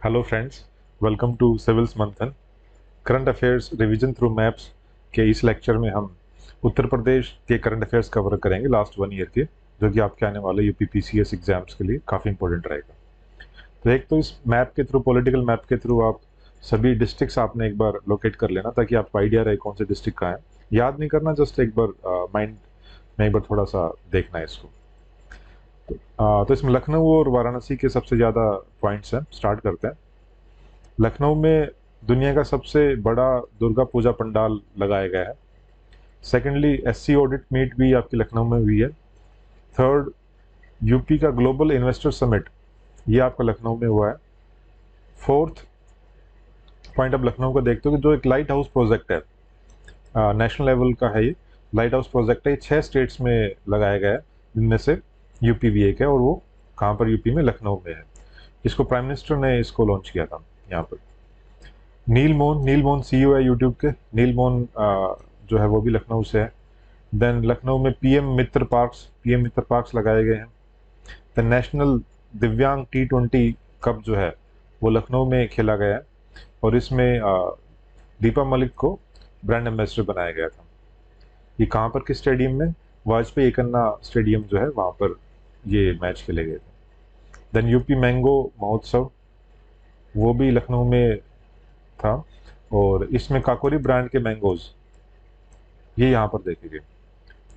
Hello friends, welcome to civils Manthan current affairs revision through maps के इस lecture में हम उत्तर प्रदेश के करंट अफेयर्स कवर करेंगे लास्ट 1 ईयर के, जो कि आपके आने वाले यूपी पीसीएस एग्जाम्स के लिए काफ़ी इंपॉर्टेंट रहेगा। तो एक तो इस मैप के थ्रू, पॉलिटिकल मैप के थ्रू आप सभी डिस्ट्रिक्ट्स आपने एक बार लोकेट कर लेना, ताकि आपको आइडिया रहे कौन से डिस्ट्रिक्ट कहाँ है। याद नहीं करना, जस्ट एक बार माइंड में एक बार थोड़ा सा देखना है इसको। तो इसमें लखनऊ और वाराणसी के सबसे ज़्यादा पॉइंट्स हैं। स्टार्ट करते हैं। लखनऊ में दुनिया का सबसे बड़ा दुर्गा पूजा पंडाल लगाया गया है। सेकेंडली, एससी ऑडिट मीट भी आपकी लखनऊ में हुई है। थर्ड, यूपी का ग्लोबल इन्वेस्टर समिट, ये आपका लखनऊ में हुआ है। फोर्थ पॉइंट आप लखनऊ का देखते हो कि जो एक लाइट हाउस प्रोजेक्ट है, नेशनल लेवल का है। ये लाइट हाउस प्रोजेक्ट है, ये 6 स्टेट्स में लगाया गया है, जिनमें से यूपी भी एक है। और वो कहाँ पर? यूपी में, लखनऊ में है। इसको प्राइम मिनिस्टर ने इसको लॉन्च किया था यहाँ पर। नील मोहन सीईओ है यूट्यूब के। नील मोहन जो है वो भी लखनऊ से है। देन लखनऊ में पीएम मित्र पार्क्स लगाए गए हैं। द नेशनल दिव्यांग T20 कप जो है वो लखनऊ में खेला गया है, और इसमें दीपा मलिक को ब्रांड एम्बेसडर बनाया गया था। ये कहाँ पर, किस स्टेडियम में? वाजपेयी एकन्ना स्टेडियम जो है, वहाँ पर ये मैच खेले गए थे। देन यूपी मैंगो महोत्सव, वो भी लखनऊ में था, और इसमें काकोरी ब्रांड के मैंगोज ये यहाँ पर देखे गए।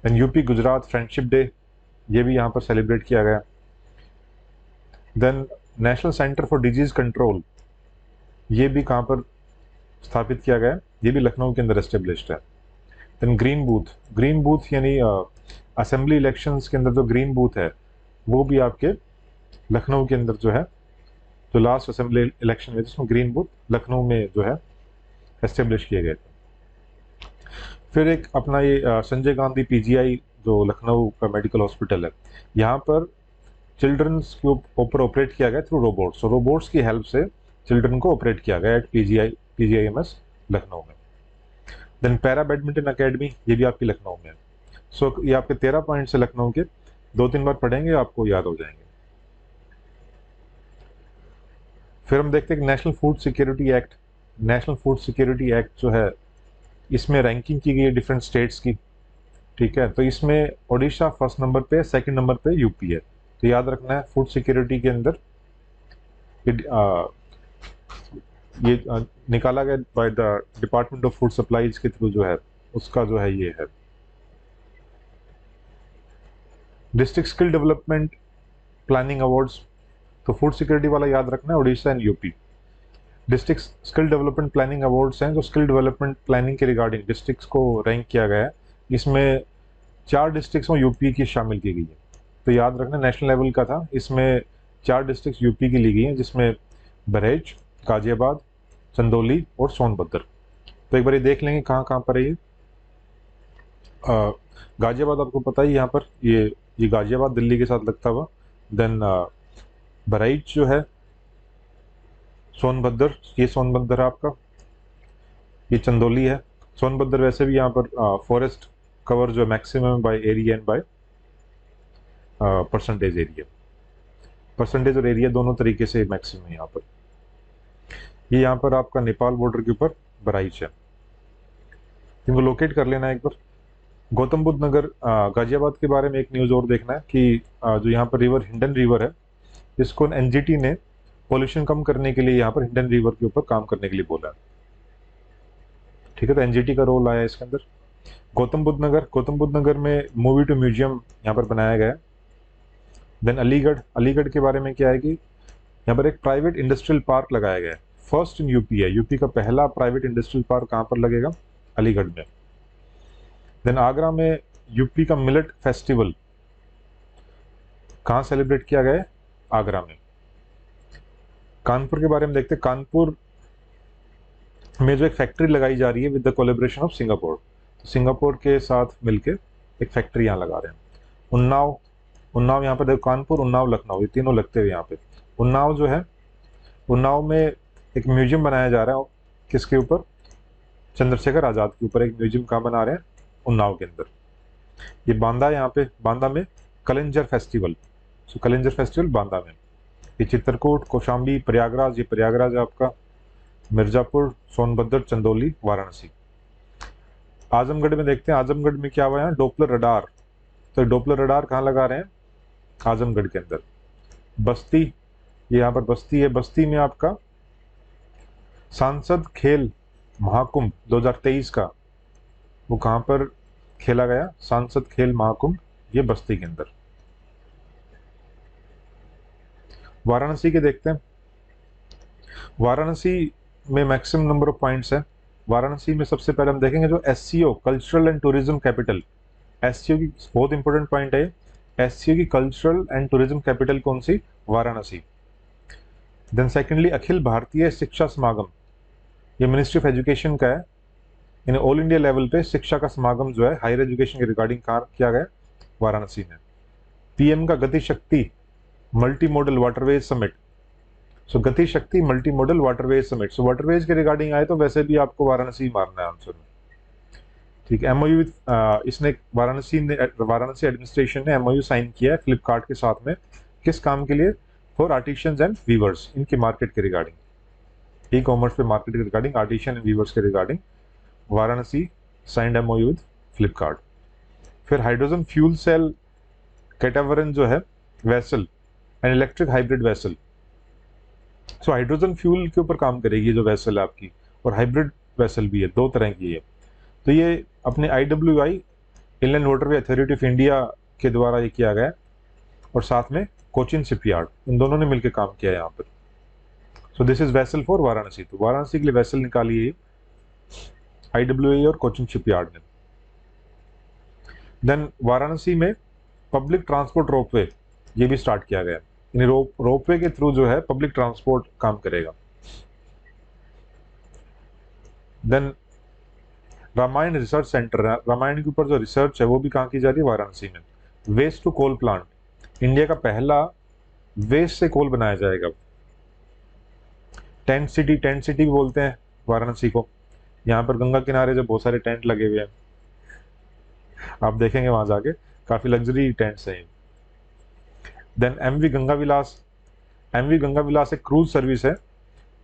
Then UP Gujarat friendship day, ये भी यहाँ पर सेलिब्रेट किया गया। Then national centre for disease control, ये भी कहाँ पर स्थापित किया गया? ये भी लखनऊ के अंदर एस्टेब्लिश्ड है। देन ग्रीन बूथ यानी असेंबली इलेक्शंस के अंदर जो ग्रीन बूथ है, वो भी आपके लखनऊ के अंदर जो है, जो लास्ट असेंबली इलेक्शन में जिसमें ग्रीन बूथ लखनऊ में जो है एस्टेब्लिश किए गए थे। फिर एक अपना ये संजय गांधी पीजीआई, जो लखनऊ का मेडिकल हॉस्पिटल है, यहाँ पर चिल्ड्रंस के ऊपर ऑपरेट किया गया थ्रू रोबोट्स। तो रोबोट्स की हेल्प से चिल्ड्रन को ऑपरेट किया गया एट पीजीआईएमएस लखनऊ में। देन पैरा बैडमिंटन अकेडमी, ये भी आपकी लखनऊ में है। सो ये आपके 13 पॉइंट से लखनऊ के, 2-3 बार पढ़ेंगे आपको याद हो जाएंगे। फिर हम देखते हैं कि national food security act. National food security act जो है, इसमें रैंकिंग की गई है डिफरेंट स्टेट्स की। ठीक है, तो इसमें ओडिशा फर्स्ट नंबर पे, सेकंड नंबर पे यूपी है। तो याद रखना है, फूड सिक्योरिटी के अंदर ये निकाला गया by the department of food supplies के थ्रू जो है, उसका जो है ये है। District skill development planning awards, तो फूड सिक्योरिटी वाला याद रखना है, Orissa and UP. District skill development planning awards हैं, जो स्किल डेवलपमेंट प्लानिंग के रिगार्डिंग डिस्ट्रिक्ट्स को रैंक किया गया है। इसमें 4 डिस्ट्रिक्ट्स में यूपी की शामिल की गई है। तो याद रखना, नेशनल लेवल का था, इसमें 4 डिस्ट्रिक्ट यूपी की ली गई हैं, जिसमें बरहेज, गाजियाबाद, चंदौली और सोनभद्र। तो एक बार ये देख लेंगे कहाँ कहाँ पर है ये। गाजियाबाद आपको पता ही, यहाँ पर ये गाजियाबाद दिल्ली के साथ लगता हुआ। देन बहराइच जो है, सोनभद्र, ये सोनभद्र है आपका, ये चंदौली है। सोनभद्र वैसे भी यहाँ पर फॉरेस्ट कवर जो है maximum by area and by percentage area. Percentage और एरिया दोनों तरीके से मैक्सिमम है यहाँ पर। ये यहाँ पर आपका नेपाल बॉर्डर के ऊपर बहराइच है, इनको लोकेट कर लेना है एक बार। गौतम बुद्ध नगर, गाजियाबाद के बारे में एक न्यूज़ और देखना है कि जो यहाँ पर रिवर, हिंडन रिवर है, इसको एनजीटी ने पॉल्यूशन कम करने के लिए यहाँ पर हिंडन रिवर के ऊपर काम करने के लिए बोला है। ठीक है, तो एनजीटी का रोल आया इसके अंदर। गौतम बुद्ध नगर में मूवी टू म्यूजियम यहाँ पर बनाया गया है। देन अलीगढ़ के बारे में क्या है कि यहाँ पर एक प्राइवेट इंडस्ट्रियल पार्क लगाया गया है, फर्स्ट इन यूपी है। यूपी का पहला प्राइवेट इंडस्ट्रियल पार्क कहाँ पर लगेगा? अलीगढ़ में। देन आगरा में यूपी का मिलेट फेस्टिवल कहाँ सेलिब्रेट किया गया है? आगरा में। कानपुर के बारे में देखते हैं। कानपुर में जो एक फैक्ट्री लगाई जा रही है with the collaboration of Singapore, तो सिंगापुर के साथ मिलके एक फैक्ट्री यहाँ लगा रहे हैं। उन्नाव यहाँ पर देखो, कानपुर, उन्नाव, लखनऊ, ये तीनों लगते हुए यहाँ पे। उन्नाव जो है, उन्नाव में एक म्यूजियम बनाया जा रहा है, किसके ऊपर? चंद्रशेखर आज़ाद के ऊपर एक म्यूजियम कहाँ बना रहे हैं? उन्नाव के अंदर। ये बांदा, यहाँ पे बांदा में कलिंजर फेस्टिवल, सो कलिंजर फेस्टिवल बांदा में। ये चित्रकूट, कौशाम्बी, प्रयागराज, ये प्रयागराज है आपका, मिर्जापुर, सोनभद्र, चंदौली, वाराणसी। आजमगढ़ में देखते हैं, आजमगढ़ में क्या हुआ है, डोपलर रडार। तो डोपलर रडार कहाँ लगा रहे हैं, आजमगढ़ के अंदर। बस्ती, ये यहाँ पर बस्ती है, बस्ती में आपका सांसद खेल महाकुंभ 2023 का, वो कहाँ पर खेला गया, सांसद खेल महाकुंभ, ये बस्ती के अंदर। वाराणसी के देखते हैं, वाराणसी में मैक्सिमम नंबर ऑफ पॉइंट्स है। वाराणसी में सबसे पहले हम देखेंगे जो SCO, cultural and tourism capital, SCO की बहुत इंपॉर्टेंट पॉइंट है, एससीओ की कल्चरल एंड टूरिज्म कैपिटल कौन सी, वाराणसी। देन सेकेंडली अखिल भारतीय शिक्षा समागम, ये मिनिस्ट्री ऑफ एजुकेशन का है, इन ऑल इंडिया लेवल पे शिक्षा का समागम जो है हायर एजुकेशन के रिगार्डिंग कहाँ किया गया, वाराणसी में। पीएम का गति शक्ति मल्टी मॉडल वाटरवेज समिट, सो गति शक्ति मल्टी मॉडल वाटरवेज समिट, सो वाटरवेज के रिगार्डिंग आए तो वैसे भी आपको वाराणसी मारना है आंसर में, ठीक है। एमओयू विद इसने वाराणसी एडमिनिस्ट्रेशन ने एमओयू साइन किया है फ्लिपकार्ट के साथ में, किस काम के लिए, फॉर आर्टिशियंस एंड वीवर्स, इनकी मार्केट के रिगार्डिंग, ई कॉमर्स पे मार्केट के रिगार्डिंग, आर्टिशियन एंड वीवर्स के regarding Varanasi signed MOU with Flipkart. फिर हाइड्रोजन फ्यूल सेल कैटावरन जो है vessel and electric hybrid vessel, so hydrogen fuel के ऊपर काम करेगी जो वेसल है आपकी, और हाइब्रिड वेसल भी है, दो तरह की है। तो ये अपने IWI inland waterway authority of India के द्वारा ये किया गया, और साथ में कोचिन शिपयार्ड, इन दोनों ने मिलकर काम किया है यहाँ पर। So this is vessel for Varanasi, तो वाराणसी के लिए वेसल निकाली है IWI और कोचिन शिपयार्ड ने। देन वाराणसी में पब्लिक ट्रांसपोर्ट रोपवे ये भी स्टार्ट किया गया, यानी रोपवे के थ्रू जो है पब्लिक ट्रांसपोर्ट काम करेगा। Then Ramayan research centre, Ramayan के ऊपर जो रिसर्च है वो भी कहाँ की जा रही है, वाराणसी में। Waste to coal plant, India का पहला वेस्ट से कोल बनाया जाएगा। टेंट सिटी भी बोलते हैं वाराणसी को, यहाँ पर गंगा किनारे जो बहुत सारे टेंट लगे हुए हैं, आप देखेंगे वहां जाके काफी लग्जरी टेंट्स हैं। देन एमवी गंगा विलास एक क्रूज सर्विस है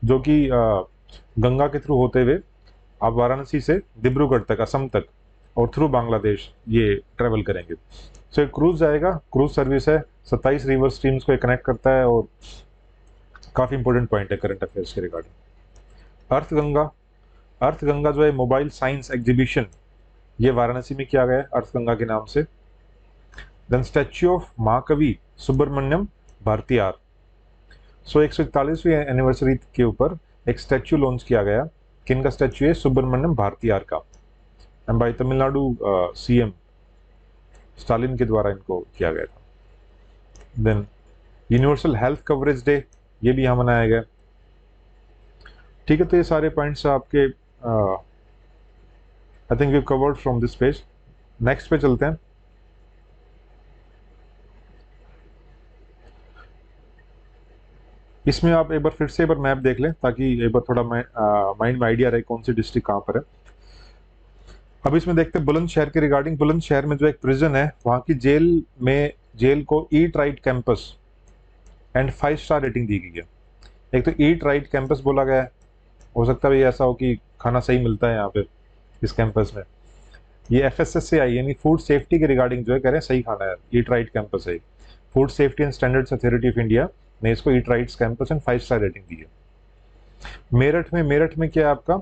जो कि गंगा के थ्रू होते हुए आप वाराणसी से डिब्रूगढ़ तक, असम तक, और थ्रू बांग्लादेश ये ट्रेवल करेंगे। सो एक क्रूज जाएगा, क्रूज सर्विस है, 27 रिवर स्ट्रीम्स को कनेक्ट करता है, और काफी इंपॉर्टेंट पॉइंट है करंट अफेयर्स के रिगार्डिंग। अर्थ गंगा जो है मोबाइल साइंस एग्जीबिशन, ये वाराणसी में किया गया है अर्थ गंगा के नाम से। देन स्टैच्यू ऑफ महाकवि सुब्रमण्यम भारतीयार, सो 141वीं एनिवर्सरी के ऊपर एक स्टैच्यू लॉन्च किया गया, किनका स्टैच्यू है, सुब्रमण्यम भारतीयार का, and by Tamil Nadu CM Stalin के द्वारा इनको किया गया था। Then universal health coverage day, ये भी यहाँ मनाया गया, ठीक है। तो ये सारे पॉइंट्स आपके I think we covered from this page. Next पे चलते हैं। इसमें आप एक बार फिर से एक बार मैप देख लें ताकि एक बार थोड़ा माइंड में आइडिया रहे कौन सी डिस्ट्रिक्ट कहाँ पर है। अब इसमें देखते हैं बुलंदशहर के रिगार्डिंग। बुलंदशहर में जो एक प्रिजन है, वहाँ की जेल को eat right campus and 5 star rating दी गई है। एक तो ईट राइट कैंपस बोला गया है, हो सकता है ऐसा हो कि खाना सही मिलता है यहाँ पे इस कैंपस में। ये FSSAI यानी फूड सेफ्टी के रिगार्डिंग जो है कह रहे हैं सही खाना है, ईट राइट कैंपस है। Food safety and standards authority of India ने इसको eat rights campus and 5 star rating दी है। मेरठ में क्या है आपका,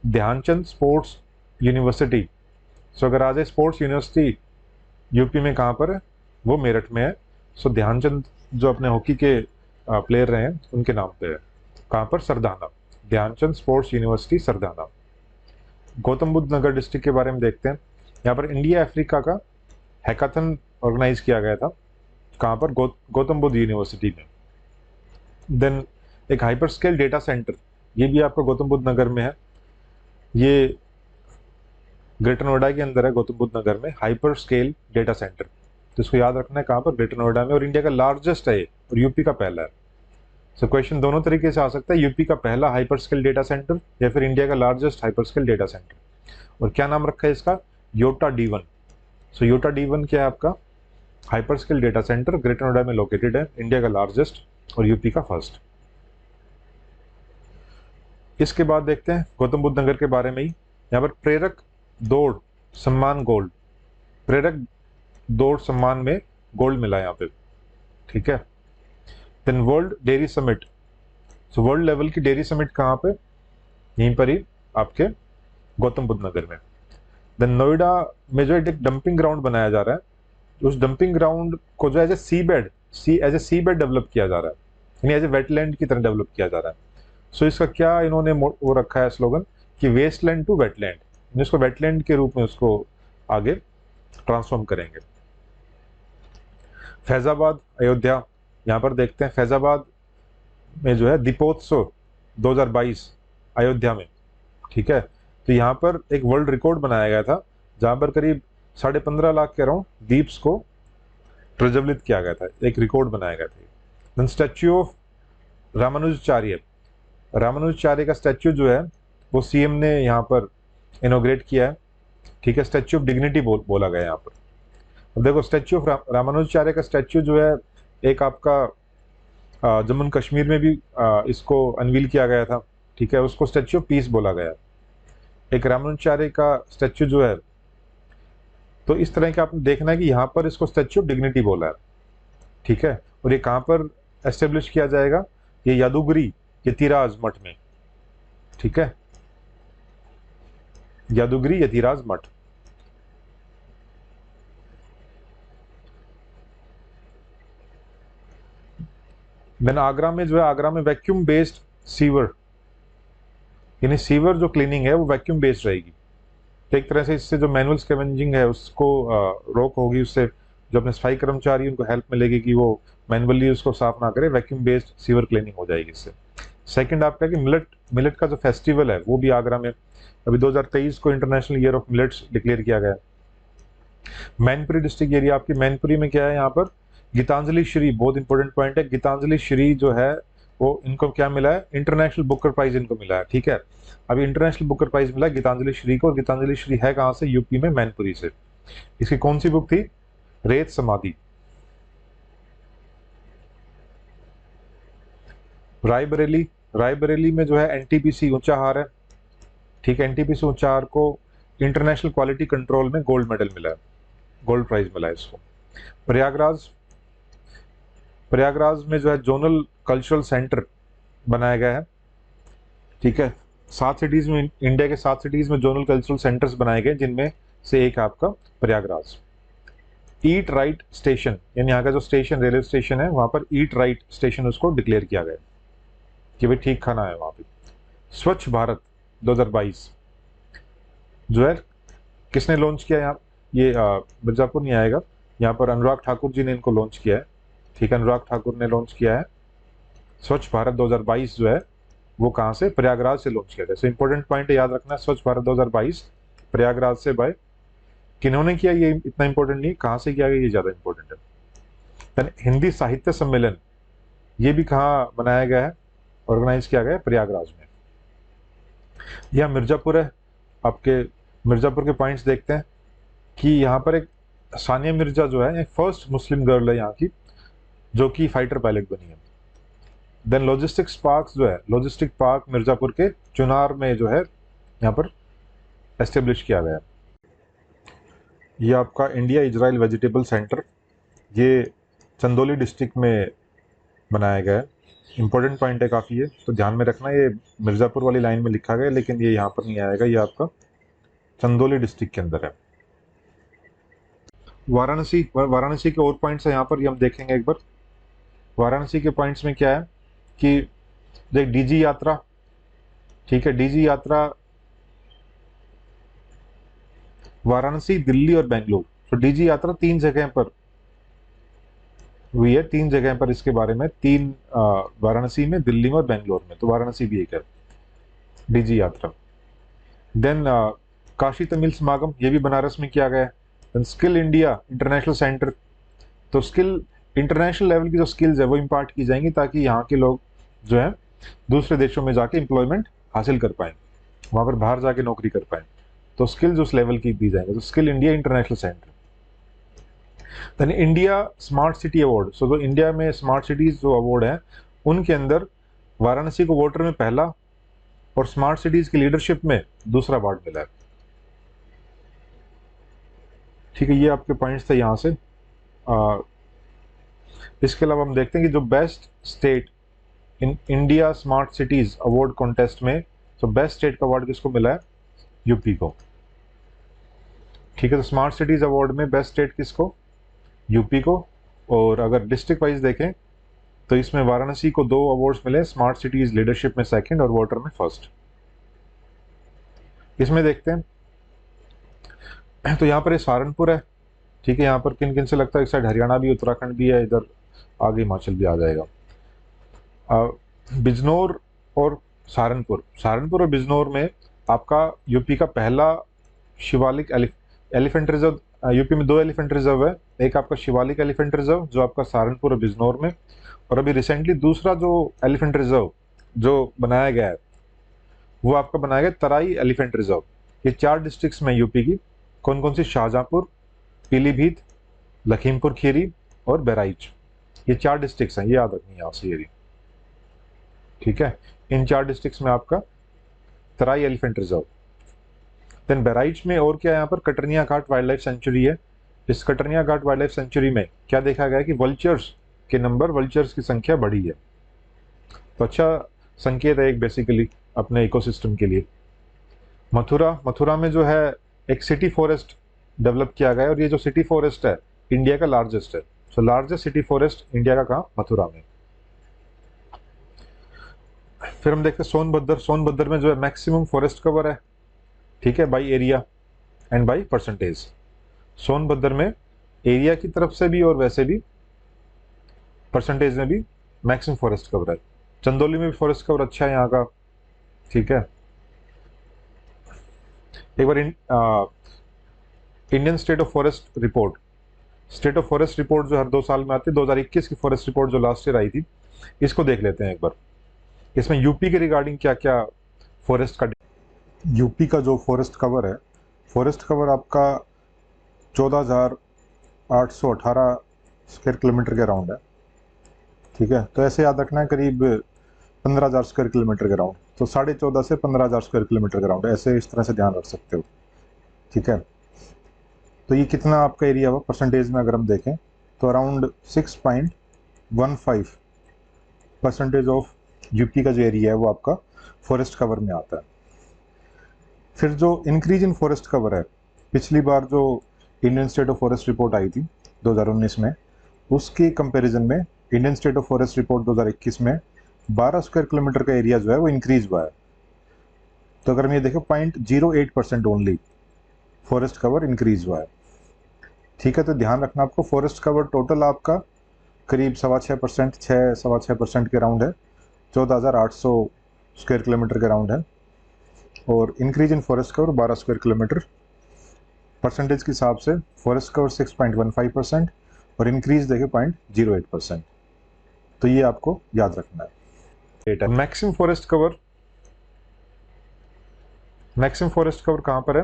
ध्यानचंद स्पोर्ट्स यूनिवर्सिटी। सो अगर आ जाए स्पोर्ट्स यूनिवर्सिटी यूपी में कहाँ पर है, वो मेरठ में है। सो ध्यानचंद जो अपने हॉकी के प्लेयर रहे हैं उनके नाम पे है। कहाँ पर, सरदाना, ध्यानचंद स्पोर्ट्स यूनिवर्सिटी सरदाना। गौतम बुद्ध नगर डिस्ट्रिक्ट के बारे में देखते हैं। यहाँ पर इंडिया अफ्रीका का हैकाथन ऑर्गेनाइज किया गया था, कहाँ पर, गौतम बुद्ध यूनिवर्सिटी में। देन एक हाइपर स्केल डेटा सेंटर, ये भी आपका गौतम बुद्ध नगर में है। ये ग्रेटर नोएडा के अंदर है, गौतम बुद्ध नगर में हाइपर स्केल डेटा सेंटर। तो इसको याद रखना है, कहाँ पर, ग्रेटर नोएडा में, और इंडिया का लार्जेस्ट है और यूपी का पहला है। सो क्वेश्चन दोनों तरीके से आ सकता है, यूपी का पहला हाइपर स्केल डेटा सेंटर या फिर इंडिया का largest hyper scale data centre. और क्या नाम रखा है इसका, योटा D1। सो योटा D1 क्या है आपका, hyper scale data centre, greater Noida में लोकेटेड है, इंडिया का लार्जेस्ट और यूपी का फर्स्ट। इसके बाद देखते हैं गौतम बुद्ध नगर के बारे में ही। यहाँ पर प्रेरक दौड़ सम्मान गोल्ड, प्रेरक दौड़ सम्मान में गोल्ड मिला यहाँ पे, ठीक है। Then world dairy summit, so world level की डेयरी समिट कहाँ पे, यहीं पर ही आपके गौतम बुद्ध नगर में। देन नोएडा में जो एक डंपिंग ग्राउंड बनाया जा रहा है, उस डंपिंग ग्राउंड को जो as a sea bed, as a sea bed develop किया जा रहा है, यानी एज ए वेटलैंड की तरह डेवलप किया जा रहा है। सो इसका क्या इन्होंने वो रखा है स्लोगन कि वेस्टलैंड टू वेटलैंड, इसको वेटलैंड के रूप में उसको आगे ट्रांसफॉर्म करेंगे। फैजाबाद अयोध्या, यहाँ पर देखते हैं फैजाबाद में जो है दीपोत्सव 2022 अयोध्या में, ठीक है। तो यहाँ पर एक वर्ल्ड रिकॉर्ड बनाया गया था, जहाँ पर करीब 15.5 लाख के अराउंड दीप्स को प्रज्वलित किया गया था, एक रिकॉर्ड बनाया गया था। Then statue of Ramanujacharya, Ramanujacharya का स्टैच्यू जो है वो सीएम ने यहाँ पर इनोग्रेट किया है, ठीक है। स्टैच्यू ऑफ डिग्निटी बोला गया यहाँ पर। अब देखो स्टैच्यू ऑफ रामानुजाचार्य का स्टैच्यू जो है एक आपका जम्मू कश्मीर में भी इसको अनवील किया गया था, ठीक है, उसको स्टैच्यू ऑफ पीस बोला गया। एक रामानुजाचार्य का स्टैच्यू जो है, तो इस तरह का आपने देखना है कि यहाँ पर इसको स्टैच्यू ऑफ डिग्निटी बोला है, ठीक है। और ये कहाँ पर एस्टेब्लिश किया जाएगा, ये यादुगिरी यतिराज मठ में, ठीक है, यादुगिरी यतिराज मठ। देन आगरा में जो है, आगरा में वैक्यूम बेस्ड सीवर, यानी सीवर जो क्लीनिंग है वो वैक्यूम बेस्ड रहेगी। तो एक तरह से इससे जो मैनुअल स्कैवेंजिंग है उसको रोक होगी, उससे जो अपने सफाई कर्मचारी उनको हेल्प मिलेगी कि वो मैनुअली उसको साफ ना करे, वैक्यूम बेस्ड सीवर क्लीनिंग हो जाएगी इससे। सेकंड आपका कि मिलेट का जो फेस्टिवल है वो भी आगरा में अभी 2023 को international year of millets declare किया गया। मैनपुरी डिस्ट्रिक्ट एरिया आपकी, मैनपुरी में क्या है, यहाँ पर गीतांजलि श्री, बहुत इंपॉर्टेंट पॉइंट है, गीतांजलि श्री जो है वो इनको क्या मिला है, इंटरनेशनल बुकर प्राइज इनको मिला है, ठीक है। अभी इंटरनेशनल बुकर प्राइज मिला है गीतांजलि श्री को, और गीतांजलि श्री है कहाँ से, यूपी में मैनपुरी से। इसकी कौन सी बुक थी, रेत समाधि। रायबरेली, रायबरेली में जो है एनटीपीसी ऊंचाहार है, ठीक है, एनटीपीसी ऊंचाहार को इंटरनेशनल क्वालिटी कंट्रोल में गोल्ड मेडल मिला है, गोल्ड प्राइज मिला है इसको। प्रयागराज, प्रयागराज में जो है जोनल कल्चरल सेंटर बनाया गया है, ठीक है। 7 सिटीज में, इंडिया के 7 सिटीज में जोनल कल्चरल सेंटर्स बनाए गए, जिनमें से एक आपका प्रयागराज। ईट राइट स्टेशन, यानी यहाँ का जो स्टेशन, रेलवे स्टेशन है, वहां पर ईट राइट स्टेशन उसको डिक्लेयर किया गया कि भाई ठीक खाना है वहां पे। स्वच्छ भारत 2022 जो है किसने लॉन्च किया, यहाँ ये मिर्जापुर नहीं आएगा, यहाँ पर अनुराग ठाकुर जी ने इनको लॉन्च किया है, ठीक है, अनुराग ठाकुर ने लॉन्च किया है। स्वच्छ भारत 2022 जो है वो कहाँ से, प्रयागराज से लॉन्च किया गया। सो इंपॉर्टेंट पॉइंट याद रखना, स्वच्छ भारत 2022 प्रयागराज से बाय किन्होंने किया, ये इतना इंपॉर्टेंट नहीं, कहाँ से किया गया ये ज्यादा इंपॉर्टेंट है। देन हिंदी साहित्य सम्मेलन, ये भी कहाँ बनाया गया है, ऑर्गेनाइज किया गया है प्रयागराज में। यह मिर्जापुर है, आपके मिर्जापुर के पॉइंट्स देखते हैं कि यहाँ पर एक सानिया मिर्जा जो है, एक फर्स्ट मुस्लिम गर्ल है यहाँ की जो कि फाइटर पायलट बनी है। देन लॉजिस्टिक्स पार्क जो है, लॉजिस्टिक पार्क मिर्जापुर के चुनार में जो है यहाँ पर एस्टेब्लिश किया गया है। ये आपका इंडिया इजराइल वेजिटेबल सेंटर, ये चंदौली डिस्ट्रिक्ट में बनाया गया है। इंपॉर्टेंट पॉइंट है काफ़ी ये, तो ध्यान में रखना, ये मिर्ज़ापुर वाली लाइन में लिखा गया है लेकिन ये यहाँ पर नहीं आएगा, ये आपका चंदौली डिस्ट्रिक्ट के अंदर है। वाराणसी, वाराणसी के और पॉइंट्स है यहाँ पर, ये हम देखेंगे एक बार। वाराणसी के पॉइंट्स में क्या है कि देख डीजी यात्रा, ठीक है, डीजी यात्रा वाराणसी, दिल्ली और बेंगलुरु। तो डीजी यात्रा 3 जगह पर हुई है, 3 जगह पर इसके बारे में, 3 वाराणसी में, दिल्ली में और बेंगलोर में, तो वाराणसी भी एक है डीजी यात्रा। देन काशी तमिल समागम, ये भी बनारस में किया गया है। Then skill India international centre, तो स्किल इंटरनेशनल लेवल की जो स्किल्स है वो इम्पार्ट की जाएंगी ताकि यहाँ के लोग जो है दूसरे देशों में जाके एम्प्लॉयमेंट हासिल कर पाएँ, वहाँ पर बाहर जाके नौकरी कर पाएँ, तो स्किल्स उस लेवल की दी जाएंगे, तो skill India international centre. Then India smart city award, so जो इंडिया में स्मार्ट सिटीज जो अवार्ड है उनके अंदर वाराणसी को वाटर में पहला और स्मार्ट सिटीज की लीडरशिप में दूसरा अवार्ड मिला है। ठीक है, ये आपके पॉइंट्स थे यहाँ से। इसके अलावा हम देखते हैं कि जो best state in India smart cities award contest में, तो बेस्ट स्टेट का अवार्ड किसको मिला है? यूपी को। ठीक है, तो स्मार्ट सिटीज अवार्ड में बेस्ट स्टेट किसको? यूपी को। और अगर डिस्ट्रिक्ट वाइज देखें तो इसमें वाराणसी को 2 अवार्ड्स मिले, स्मार्ट सिटीज लीडरशिप में सेकंड और वाटर में फर्स्ट। इसमें देखते हैं तो यहाँ पर ये सहारनपुर है। ठीक है, यहाँ पर किन किन से लगता है? एक साइड हरियाणा भी, उत्तराखंड भी है, इधर आगे हिमाचल भी आ जाएगा। बिजनौर और सहारनपुर, सहारनपुर और बिजनौर में आपका यूपी का पहला शिवालिक एलिफेंट रिजर्व, यूपी में 2 एलिफेंट रिजर्व है। एक आपका शिवालिक एलिफेंट रिजर्व जो आपका सहारनपुर और बिजनौर में, और अभी रिसेंटली दूसरा जो एलिफेंट रिजर्व जो बनाया गया है वो आपका बनाया गया तराई एलिफेंट रिजर्व। ये 4 डिस्ट्रिक्ट्स में यूपी की, कौन कौन सी? शाहजहांपुर, पीलीभीत, लखीमपुर खीरी और बहराइच। ये 4 डिस्ट्रिक्ट्स हैं, ये याद रखनी है यहाँ से ये। ठीक है, इन 4 डिस्ट्रिक्ट्स में आपका तराई एलिफेंट रिजर्व। देन बहराइच में और क्या है? यहाँ पर कटरनिया घाट वाइल्ड लाइफ सेंचुरी है। इस कटरनिया घाट वाइल्ड लाइफ सेंचुरी में क्या देखा गया कि वल्चर्स के नंबर, वल्चर्स की संख्या बढ़ी है। तो अच्छा संकेत है एक बेसिकली अपने इकोसिस्टम के लिए। मथुरा में जो है एक सिटी फॉरेस्ट डेवलप किया गया है, और ये जो सिटी फॉरेस्ट है इंडिया का लार्जेस्ट है। So largest city forest India का कहाँ? मथुरा में। फिर हम देखते हैं सोनभद्र। सोनभद्र में जो है मैक्सिमम फॉरेस्ट कवर है। ठीक है, by area and by percentage. Sonbhadra में एरिया की तरफ से भी और वैसे भी परसेंटेज में भी मैक्सिमम फॉरेस्ट कवर है। चंदौली में भी फॉरेस्ट कवर अच्छा है यहाँ का। ठीक है, एक बार Indian state of forest report, state of forest report जो हर 2 साल में आती है, 2021 की फॉरेस्ट रिपोर्ट जो लास्ट ईयर आई थी, इसको देख लेते हैं एक बार। इसमें यूपी के रिगार्डिंग क्या क्या फॉरेस्ट का, यूपी का जो फॉरेस्ट कवर है, फॉरेस्ट कवर आपका 14,818 स्क्वायर किलोमीटर के अराउंड है। ठीक है, तो ऐसे याद रखना है करीब 15,000 स्क्वायर किलोमीटर के अराउंड, तो 14.5 से 15,000 स्क्वायर किलोमीटर के अराउंड, ऐसे इस तरह से ध्यान रख सकते हो। ठीक है, तो ये कितना आपका एरिया हुआ परसेंटेज में अगर हम देखें तो अराउंड 6.15% ऑफ यूपी का जो एरिया है वो आपका फॉरेस्ट कवर में आता है। फिर जो इंक्रीज इन फॉरेस्ट कवर है, पिछली बार जो Indian state of forest report आई थी 2019 में, उसके कंपैरिजन में Indian state of forest report 2021 में 12 स्क्वायर किलोमीटर का एरिया जो है वो इंक्रीज हुआ है। तो अगर हम ये देखें 0.08% ओनली फॉरेस्ट कवर इंक्रीज हुआ है। ठीक है, तो ध्यान रखना आपको फॉरेस्ट कवर टोटल आपका करीब 6.25%, 6.25% के अराउंड है, 14,800 स्क्वायर किलोमीटर के अराउंड है। और increase in forest cover 12 square kilometre, percentage के हिसाब से फॉरेस्ट कवर 6.15% और इंक्रीज देखे 0.08%। तो ये आपको याद रखना है। Maximum forest cover, maximum forest cover कहां पर है?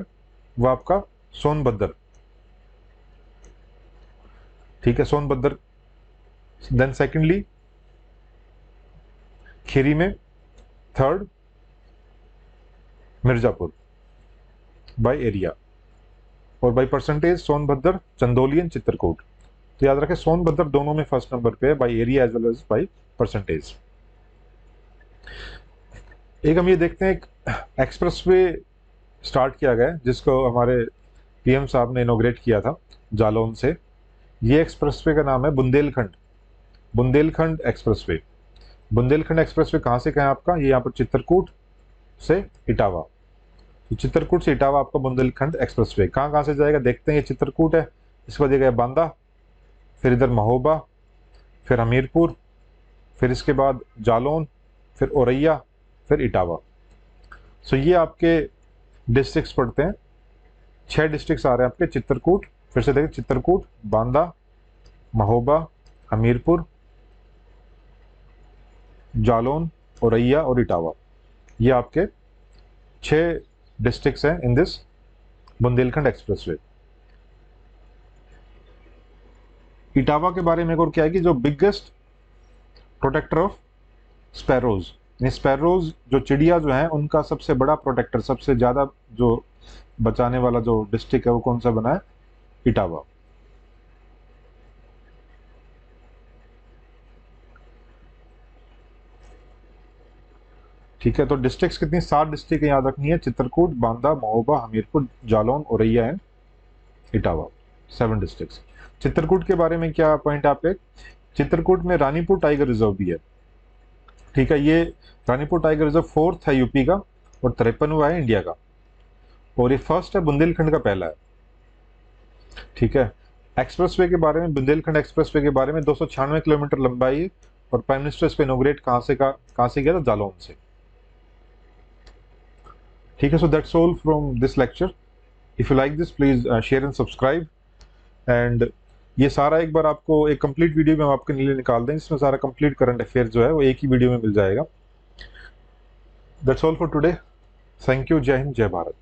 वो आपका सोनभद्र। ठीक है, सोनभद्र। देन सेकेंडली खीरी में, थर्ड मिर्जापुर बाय एरिया, और by percentage Sonbhadra, Chandauli and Chitrakoot. तो याद रखें सोनभद्र दोनों में फर्स्ट नंबर पे है by area as well as by percentage. एक हम ये देखते हैं, एक एक्सप्रेसवे स्टार्ट किया गया जिसको हमारे पीएम साहब ने इनॉग्रेट किया था जालौन से। ये एक्सप्रेसवे का नाम है बुंदेलखंड, बुंदेलखंड एक्सप्रेसवे। बुंदेलखंड एक्सप्रेसवे कहाँ से कहाँ है आपका? ये यहाँ पर चित्रकूट से इटावा। तो चित्रकूट से इटावा आपका बुंदेलखंड एक्सप्रेसवे कहाँ कहाँ से जाएगा देखते हैं। ये चित्रकूट है, इसके बाद ये बांदा, फिर इधर महोबा, फिर हमीरपुर, फिर इसके बाद जालौन, फिर औरैया, फिर इटावा। सो ये आपके डिस्ट्रिक्ट्स पड़ते हैं। 6 डिस्ट्रिक्ट्स आ रहे हैं आपके, चित्रकूट, फिर से देखिए चित्रकूट, बांदा, महोबा, हमीरपुर, जालौन, औरैया और इटावा। ये आपके 6 डिस्ट्रिक्ट्स हैं in this Bundelkhand expressway. Etawah के बारे में एक और क्या है कि जो biggest protector of sparrows, sparrows जो चिड़िया जो है उनका सबसे बड़ा प्रोटेक्टर, सबसे ज्यादा जो बचाने वाला जो डिस्ट्रिक्ट है वो कौन सा बना है? इटावा। ठीक है, तो डिस्ट्रिक्ट्स कितनी? 7 डिस्ट्रिक्ट याद रखनी है, चित्रकूट, बांदा, महोबा, हमीरपुर, जालौन, औरैया एंड इटावा, 7 डिस्ट्रिक्ट्स। चित्रकूट के बारे में क्या पॉइंट है आपके? चित्रकूट में रानीपुर टाइगर रिजर्व भी है। ठीक है, ये रानीपुर टाइगर रिजर्व 4th है यूपी का और 53वां है इंडिया का, और ये फर्स्ट है, बुंदेलखंड का पहला है। ठीक है, एक्सप्रेसवे के बारे में, बुंदेलखंड एक्सप्रेसवे के बारे में 296 किलोमीटर लंबाई है, और प्राइम मिनिस्टर इस पे इनोग्रेट कहाँ से किया था? जालौन से। ठीक है, so that's all from this lecture. If you like this please share and subscribe. And ये सारा एक बार आपको एक कंप्लीट वीडियो में हम आपके लिए निकाल दें, इसमें सारा कंप्लीट करंट अफेयर जो है वो एक ही वीडियो में मिल जाएगा। That's all for today. Thank you. जय हिंद, जय भारत।